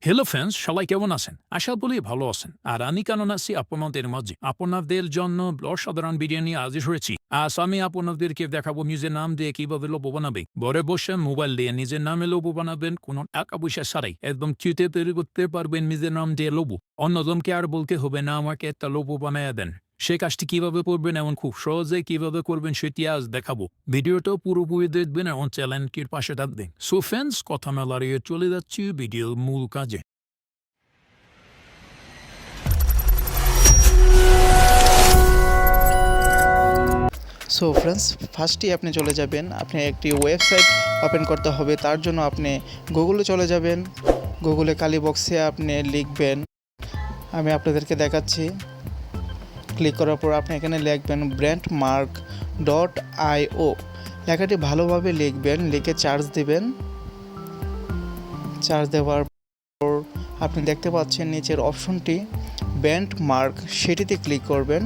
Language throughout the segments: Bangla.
হ্যালো ফ্রেন্ডস, সবাই কেমন আছেন? আশা করি ভালো আছেন। আর আমি কেমন আছি আপনাদের মাঝে। আপনাদের জন্য অসাধারণ ভিডিও নিয়ে হাজির হয়েছি। আজ আমি আপনাদেরকে দেখাবো নিজের নাম দিয়ে কিভাবে লোগো বানাবে। ঘরে বসে মোবাইল দিয়ে নিজের নামে লোগো বানাবেন, কোনো টাকা পয়সা ছাড়াই। একদম চিটে তৈরি করতে পারবেন নিজের নাম দিয়ে লোগো। অন্যজনকে আর বলতে হবে না আমাকে একটা লোগো বানিয়ে দেন। সেই কাজটি কিভাবে করবেন এবং খুব সহজে কিভাবে করবেন সেটি আজ দেখাবো। ভিডিওটা পুরোপুরি দেখবেন এবং চ্যানেলটির পাশে থাকবেন। সো ফ্রেন্ডস, কথা না বাড়িয়ে চলে যাচ্ছি ভিডিওর মূল কাজে। সো ফ্রেন্ডস, ফার্স্টই আপনি চলে যাবেন, আপনি একটি ওয়েবসাইট ওপেন করতে হবে। তার জন্য আপনি গুগলে চলে যাবেন। গুগলে কালি বক্সে আপনি লিখবেন, আমি আপনাদেরকে দেখাচ্ছি। ক্লিক করার পর আপনি এখানে লিখবেন brandmark.io। লেখাটি ভালোভাবে লিখবেন, লিখে চার্জ দিবেন। চার্জ দেওয়ার পর আপনি দেখতে পাচ্ছেন নিচের অপশনটি ব্র্যান্ডমার্ক, সেটিতে ক্লিক করবেন।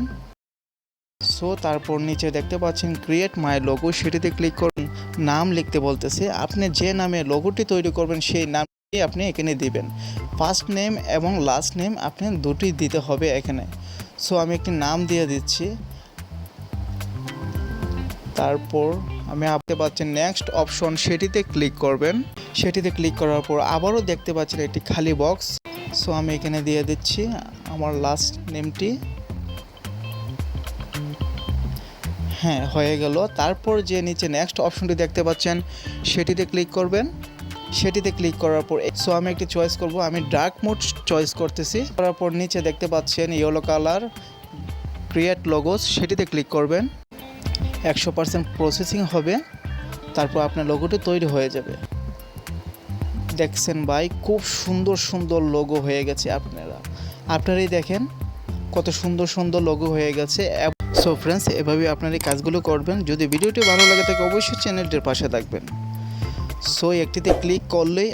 সো তারপর নিচে দেখতে পাচ্ছেন ক্রিয়েট মাই লোগো, সেটিতে ক্লিক করুন। নাম লিখতে বলতেছে, আপনি যে নামে লোগোটি তৈরি করবেন সেই নামটি আপনি এখানে দিবেন। ফার্স্ট নেম এবং লাস্ট নেম আপনি দুটি দিতে হবে এখানে। সো আমি একটি নাম দিয়ে দিচ্ছি। তারপর আমি আপনি পাচ্ছেন নেক্সট অপশন, সেটিতে ক্লিক করবেন। সেটিতে ক্লিক করার পর আবারও দেখতে পাচ্ছেন একটি খালি বক্স। সো আমি এখানে দিয়ে দিচ্ছি আমার লাস্ট নেমটি। হ্যাঁ, হয়ে গেল। তারপর যে নিচে নেক্সট অপশনটি দেখতে পাচ্ছেন সেটিতে ক্লিক করবেন। সেটিতে ক্লিক করার পর সো আমি একটি চয়েস করব, আমি ডার্ক মোড চয়েস করতেছি। করার পর নিচে দেখতে পাচ্ছেন ইয়েলো কালার ক্রিয়েট লোগোস, সেটিতে ক্লিক করবেন। 100% প্রসেসিং হবে, তারপর আপনার লোগোটি তৈরি হয়ে যাবে। দেখছেন ভাই, খুব সুন্দর সুন্দর লোগো হয়ে গেছে। আপনারাই দেখেন কত সুন্দর সুন্দর লোগো হয়ে গেছে। সো ফ্রেন্ডস, এভাবে আপনারা এই কাজগুলো করবেন। যদি ভিডিওটি ভালো লাগে থাকে অবশ্যই চ্যানেলটির পাশে থাকবেন। সো একটিতে ক্লিক করলেই